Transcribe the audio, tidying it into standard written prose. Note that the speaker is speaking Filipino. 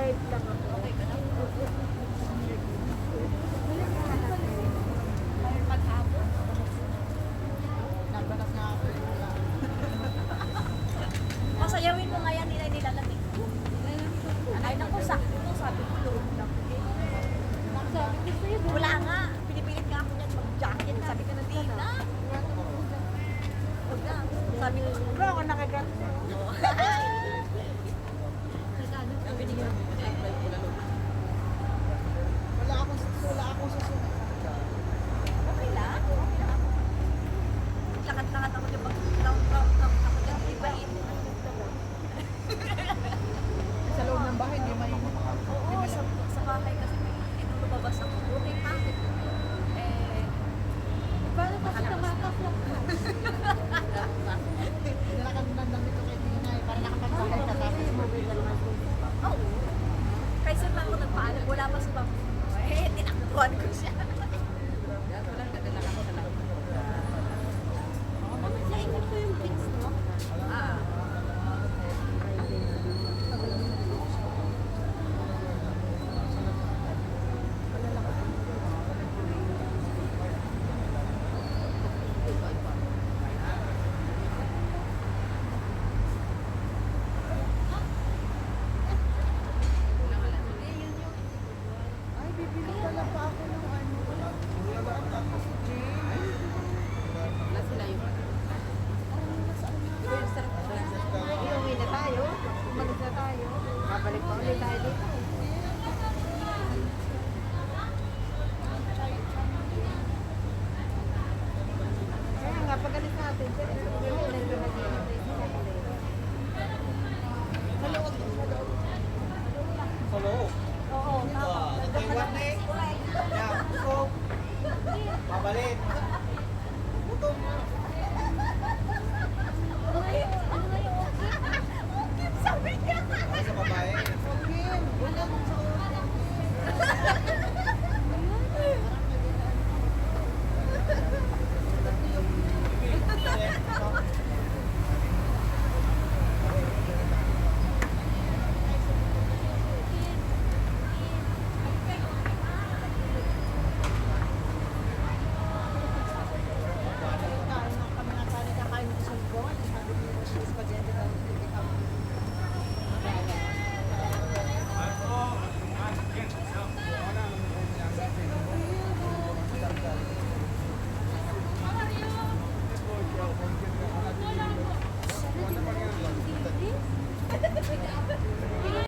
Nag-live lang ako. Okay ka na? Nagbalas nga ako. Pasayawin mo nga yan, nilalamig ko. Ay, naku, sakto to. Sabi ko, loob lang. Sabi ko sa'yo, Wala nga. Pinipilit nga ako niyan mag-jacket. Sabi ko na, di na. Huwag na. Sabi ko, bro, ako nakaganto. binigyan mo. Wala akong susunod. Okay lang. Okay lang ako. Lakad-lakad ako dyan. Round ako dyan. Ibahin. Sa loob ng bahay, hindi mainit. Oo, sa bahay kasi may lumabas ako. Okay pa. Eh, Paano kasi tumakaplang ka? Dala kami ng damit ko kay Tinay para nakapagbahay ka tapos mobile ka naman. oo. Kaysa na ako nagpaalam, wala pa sa bang. Eh, tinakbuhan ko siya. Walang dadala kami sa loob. Naingat ko yung kids, no? Ah. Ay, bibili pala pa ako ng ano. Wala sila yung Iuwi na tayo. Umalis na tayo. Babalik pa ulit tayo dito.